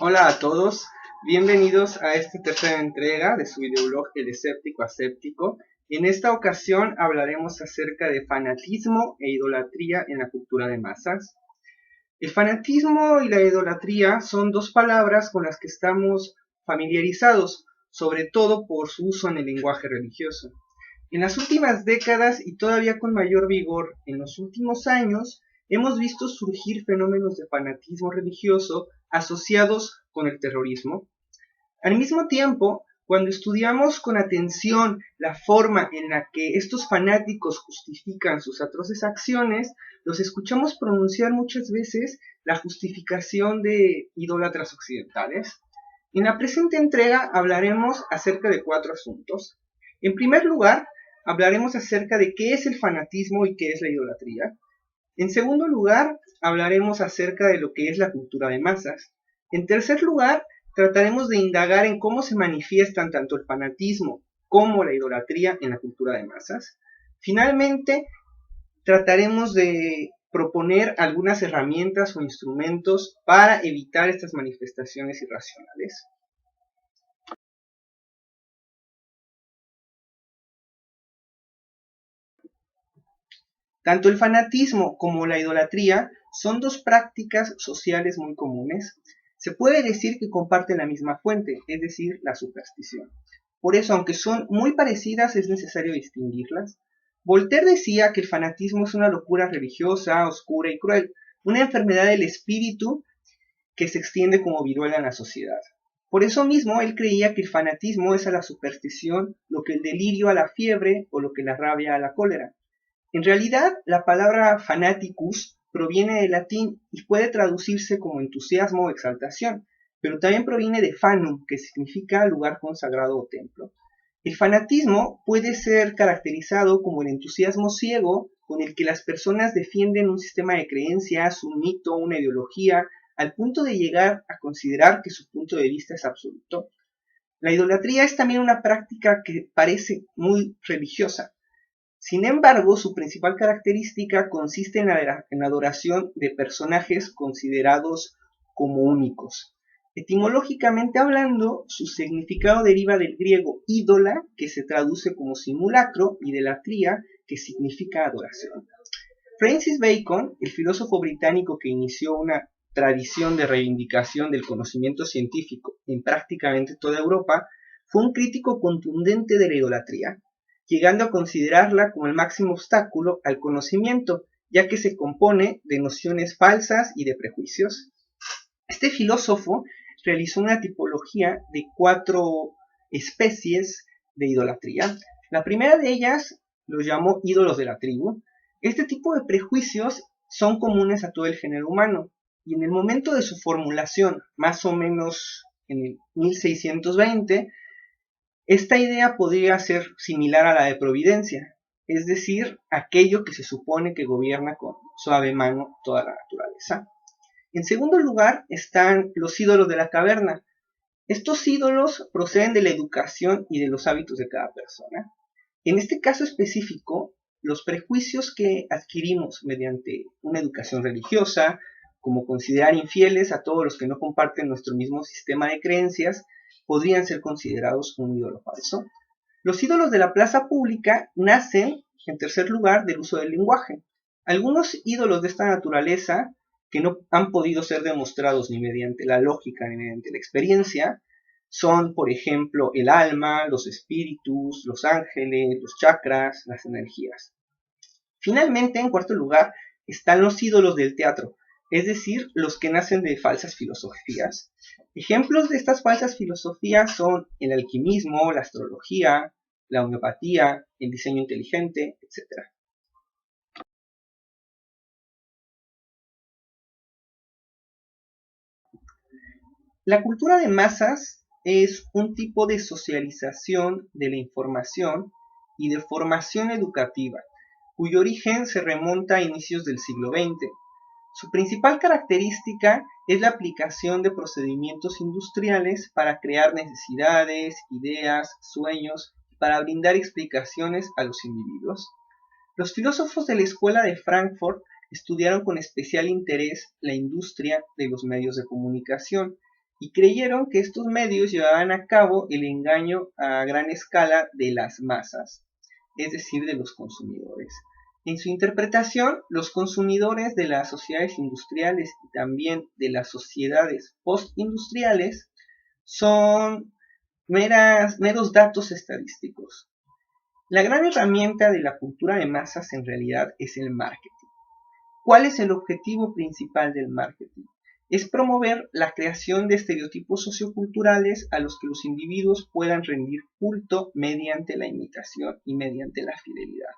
Hola a todos, bienvenidos a esta tercera entrega de su videoblog El Escéptico Aséptico. En esta ocasión hablaremos acerca de fanatismo e idolatría en la cultura de masas. El fanatismo y la idolatría son dos palabras con las que estamos familiarizados, sobre todo por su uso en el lenguaje religioso. En las últimas décadas y todavía con mayor vigor en los últimos años, hemos visto surgir fenómenos de fanatismo religioso asociados con el terrorismo. Al mismo tiempo, cuando estudiamos con atención la forma en la que estos fanáticos justifican sus atroces acciones, los escuchamos pronunciar muchas veces la justificación de idólatras occidentales. En la presente entrega hablaremos acerca de 4 asuntos. En primer lugar, hablaremos acerca de qué es el fanatismo y qué es la idolatría. En segundo lugar, hablaremos acerca de lo que es la cultura de masas. En tercer lugar, trataremos de indagar en cómo se manifiestan tanto el fanatismo como la idolatría en la cultura de masas. Finalmente, trataremos de proponer algunas herramientas o instrumentos para evitar estas manifestaciones irracionales. Tanto el fanatismo como la idolatría son dos prácticas sociales muy comunes. Se puede decir que comparten la misma fuente, es decir, la superstición. Por eso, aunque son muy parecidas, es necesario distinguirlas. Voltaire decía que el fanatismo es una locura religiosa, oscura y cruel, una enfermedad del espíritu que se extiende como viruela en la sociedad. Por eso mismo, él creía que el fanatismo es a la superstición lo que el delirio a la fiebre o lo que la rabia a la cólera. En realidad, la palabra fanaticus proviene del latín y puede traducirse como entusiasmo o exaltación, pero también proviene de fanum, que significa lugar consagrado o templo. El fanatismo puede ser caracterizado como el entusiasmo ciego con el que las personas defienden un sistema de creencias, un mito, una ideología, al punto de llegar a considerar que su punto de vista es absoluto. La idolatría es también una práctica que parece muy religiosa. Sin embargo, su principal característica consiste en la adoración de personajes considerados como únicos. Etimológicamente hablando, su significado deriva del griego ídola, que se traduce como simulacro, y de latría, que significa adoración. Francis Bacon, el filósofo británico que inició una tradición de reivindicación del conocimiento científico en prácticamente toda Europa, fue un crítico contundente de la idolatría, llegando a considerarla como el máximo obstáculo al conocimiento, ya que se compone de nociones falsas y de prejuicios. Este filósofo realizó una tipología de 4 especies de idolatría. La primera de ellas lo llamó ídolos de la tribu. Este tipo de prejuicios son comunes a todo el género humano, y en el momento de su formulación, más o menos en el 1620, esta idea podría ser similar a la de providencia, es decir, aquello que se supone que gobierna con suave mano toda la naturaleza. En segundo lugar están los ídolos de la caverna. Estos ídolos proceden de la educación y de los hábitos de cada persona. En este caso específico, los prejuicios que adquirimos mediante una educación religiosa, como considerar infieles a todos los que no comparten nuestro mismo sistema de creencias, podrían ser considerados un ídolo falso. Los ídolos de la plaza pública nacen, en tercer lugar, del uso del lenguaje. Algunos ídolos de esta naturaleza, que no han podido ser demostrados ni mediante la lógica ni mediante la experiencia, son, por ejemplo, el alma, los espíritus, los ángeles, los chakras, las energías. Finalmente, en cuarto lugar, están los ídolos del teatro, es decir, los que nacen de falsas filosofías. Ejemplos de estas falsas filosofías son el alquimismo, la astrología, la homeopatía, el diseño inteligente, etc. La cultura de masas es un tipo de socialización de la información y de formación educativa, cuyo origen se remonta a inicios del siglo XX. Su principal característica es la aplicación de procedimientos industriales para crear necesidades, ideas, sueños, y para brindar explicaciones a los individuos. Los filósofos de la Escuela de Frankfurt estudiaron con especial interés la industria de los medios de comunicación y creyeron que estos medios llevaban a cabo el engaño a gran escala de las masas, es decir, de los consumidores. En su interpretación, los consumidores de las sociedades industriales y también de las sociedades postindustriales son meros datos estadísticos. La gran herramienta de la cultura de masas en realidad es el marketing. ¿Cuál es el objetivo principal del marketing? Es promover la creación de estereotipos socioculturales a los que los individuos puedan rendir culto mediante la imitación y mediante la fidelidad.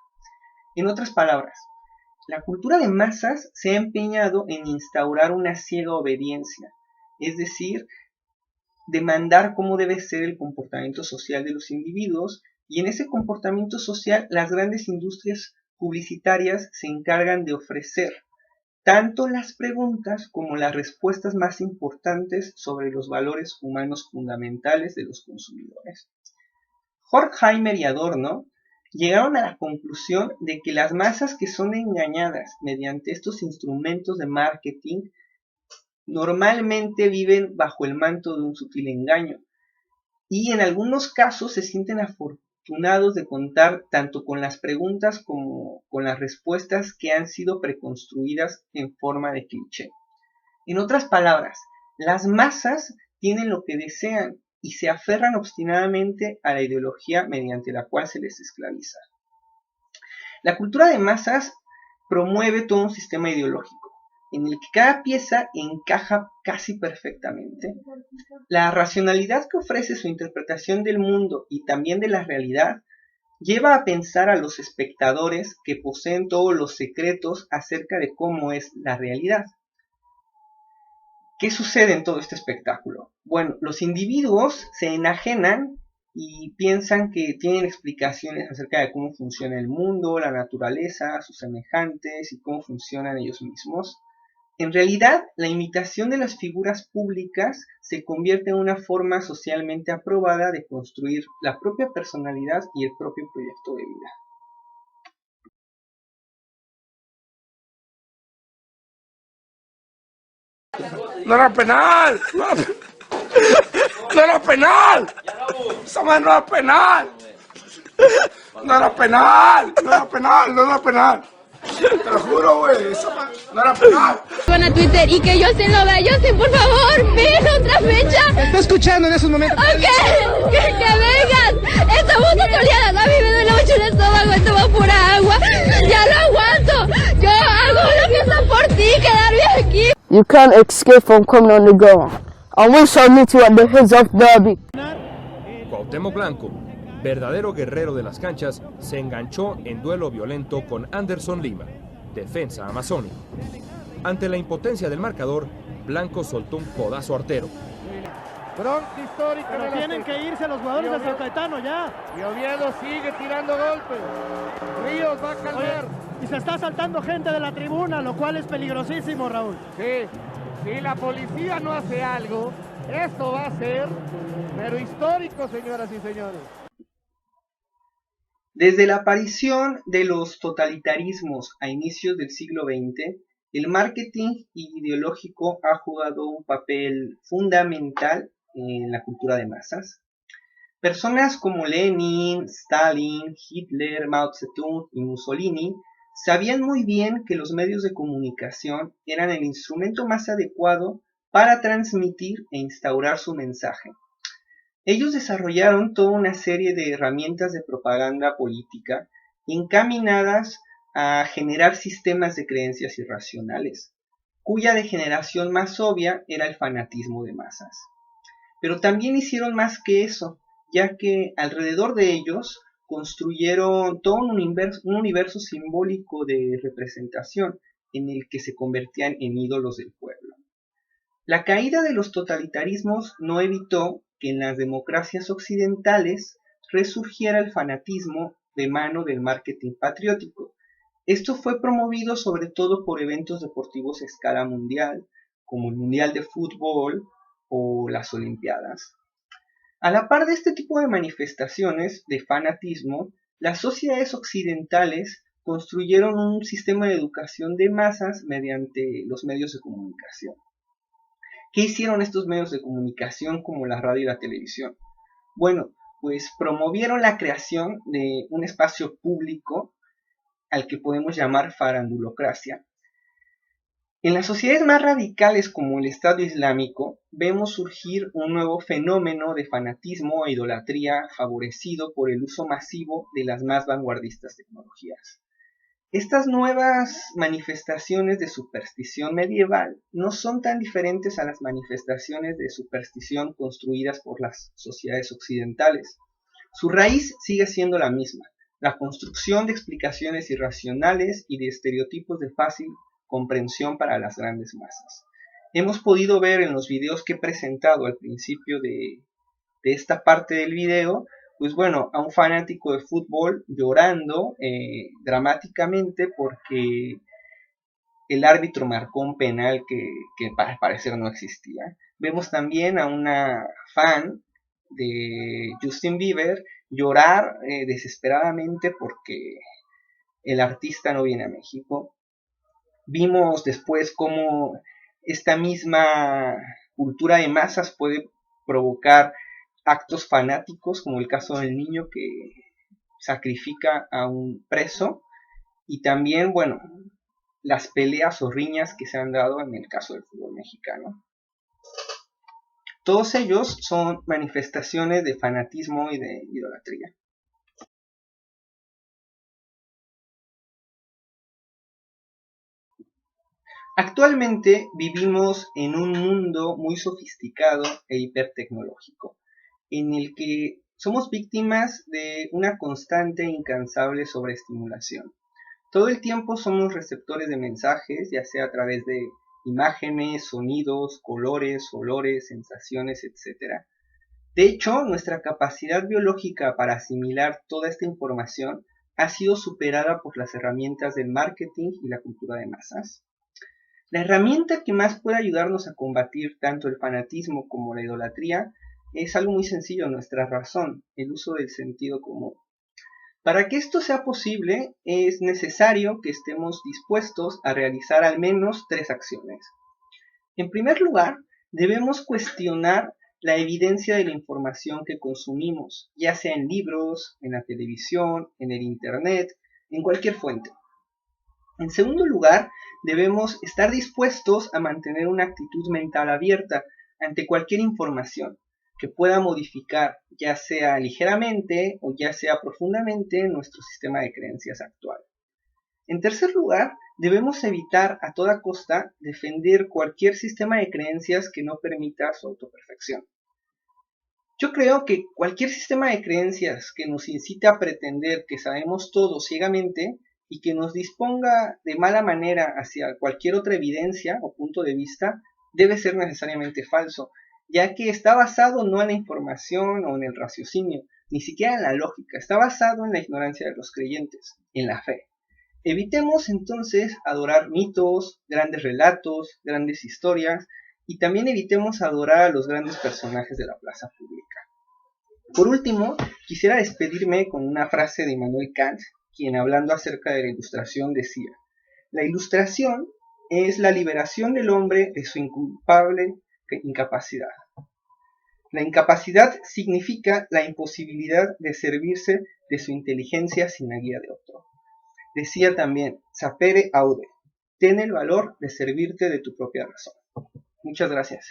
En otras palabras, la cultura de masas se ha empeñado en instaurar una ciega obediencia, es decir, demandar cómo debe ser el comportamiento social de los individuos, y en ese comportamiento social las grandes industrias publicitarias se encargan de ofrecer tanto las preguntas como las respuestas más importantes sobre los valores humanos fundamentales de los consumidores. Horkheimer y Adorno llegaron a la conclusión de que las masas que son engañadas mediante estos instrumentos de marketing normalmente viven bajo el manto de un sutil engaño y en algunos casos se sienten afortunados de contar tanto con las preguntas como con las respuestas que han sido preconstruidas en forma de cliché. En otras palabras, las masas tienen lo que desean y se aferran obstinadamente a la ideología mediante la cual se les esclaviza. La cultura de masas promueve todo un sistema ideológico en el que cada pieza encaja casi perfectamente. La racionalidad que ofrece su interpretación del mundo y también de la realidad lleva a pensar a los espectadores que poseen todos los secretos acerca de cómo es la realidad. ¿Qué sucede en todo este espectáculo? Bueno, los individuos se enajenan y piensan que tienen explicaciones acerca de cómo funciona el mundo, la naturaleza, sus semejantes y cómo funcionan ellos mismos. En realidad, la imitación de las figuras públicas se convierte en una forma socialmente aprobada de construir la propia personalidad y el propio proyecto de vida. No era penal. No era penal. Esa madre no era penal. No era penal. No era penal. No era penal. Te lo juro, güey. Esa madre no era penal. Van a Twitter y que Justin lo vea. Justin, por favor, ven otra fecha. Está escuchando en esos momentos. Ok, que vengan. Estamos atoleadas. A mí me duele mucho el estómago. Esto va pura agua. Ya lo aguanto. Yo hago lo que está por ti, quedarme aquí. You can't escape from coming on the ground. And we shall meet you at the Hills of Derby. Cuauhtémoc Blanco, verdadero guerrero de las canchas, se enganchó en duelo violento con Anderson Lima, defensa amazónico. Ante la impotencia del marcador, Blanco soltó un codazo artero. Bronca histórica. Pero tienen que irse los jugadores de San Caetano ya. Y Oviedo sigue tirando golpes. Ríos va a calmar. Y se está saltando gente de la tribuna, lo cual es peligrosísimo, Raúl. Sí, si la policía no hace algo, esto va a ser, pero histórico, señoras y señores. Desde la aparición de los totalitarismos a inicios del siglo XX, el marketing ideológico ha jugado un papel fundamental en la cultura de masas. Personas como Lenin, Stalin, Hitler, Mao Zedong y Mussolini sabían muy bien que los medios de comunicación eran el instrumento más adecuado para transmitir e instaurar su mensaje. Ellos desarrollaron toda una serie de herramientas de propaganda política encaminadas a generar sistemas de creencias irracionales, cuya degeneración más obvia era el fanatismo de masas. Pero también hicieron más que eso, ya que alrededor de ellos construyeron todo un universo simbólico de representación en el que se convertían en ídolos del pueblo. La caída de los totalitarismos no evitó que en las democracias occidentales resurgiera el fanatismo de mano del marketing patriótico. Esto fue promovido sobre todo por eventos deportivos a escala mundial, como el Mundial de Fútbol o las Olimpiadas. A la par de este tipo de manifestaciones de fanatismo, las sociedades occidentales construyeron un sistema de educación de masas mediante los medios de comunicación. ¿Qué hicieron estos medios de comunicación como la radio y la televisión? Bueno, pues promovieron la creación de un espacio público al que podemos llamar farandulocracia. En las sociedades más radicales como el Estado Islámico, vemos surgir un nuevo fenómeno de fanatismo e idolatría favorecido por el uso masivo de las más vanguardistas tecnologías. Estas nuevas manifestaciones de superstición medieval no son tan diferentes a las manifestaciones de superstición construidas por las sociedades occidentales. Su raíz sigue siendo la misma, la construcción de explicaciones irracionales y de estereotipos de fácil comprensión para las grandes masas. Hemos podido ver en los videos que he presentado al principio de esta parte del video, pues bueno, a un fanático de fútbol llorando dramáticamente porque el árbitro marcó un penal que para parecer no existía. Vemos también a una fan de Justin Bieber llorar desesperadamente porque el artista no viene a México. Vimos después cómo esta misma cultura de masas puede provocar actos fanáticos, como el caso del niño que sacrifica a un preso, y también, bueno, las peleas o riñas que se han dado en el caso del fútbol mexicano. Todos ellos son manifestaciones de fanatismo y de idolatría. Actualmente vivimos en un mundo muy sofisticado e hipertecnológico, en el que somos víctimas de una constante e incansable sobreestimulación. Todo el tiempo somos receptores de mensajes, ya sea a través de imágenes, sonidos, colores, olores, sensaciones, etc. De hecho, nuestra capacidad biológica para asimilar toda esta información ha sido superada por las herramientas del marketing y la cultura de masas. La herramienta que más puede ayudarnos a combatir tanto el fanatismo como la idolatría es algo muy sencillo, nuestra razón, el uso del sentido común. Para que esto sea posible, es necesario que estemos dispuestos a realizar al menos 3 acciones. En primer lugar, debemos cuestionar la evidencia de la información que consumimos, ya sea en libros, en la televisión, en el internet, en cualquier fuente. En segundo lugar, debemos estar dispuestos a mantener una actitud mental abierta ante cualquier información que pueda modificar, ya sea ligeramente o ya sea profundamente, nuestro sistema de creencias actual. En tercer lugar, debemos evitar a toda costa defender cualquier sistema de creencias que no permita su autoperfección. Yo creo que cualquier sistema de creencias que nos incite a pretender que sabemos todo ciegamente y que nos disponga de mala manera hacia cualquier otra evidencia o punto de vista debe ser necesariamente falso, ya que está basado no en la información o en el raciocinio, ni siquiera en la lógica, está basado en la ignorancia de los creyentes, en la fe. Evitemos entonces adorar mitos, grandes relatos, grandes historias, y también evitemos adorar a los grandes personajes de la plaza pública. Por último, quisiera despedirme con una frase de Immanuel Kant, quien hablando acerca de la ilustración decía: la ilustración es la liberación del hombre de su inculpable incapacidad. La incapacidad significa la imposibilidad de servirse de su inteligencia sin la guía de otro. Decía también, sapere aude, ten el valor de servirte de tu propia razón. Muchas gracias.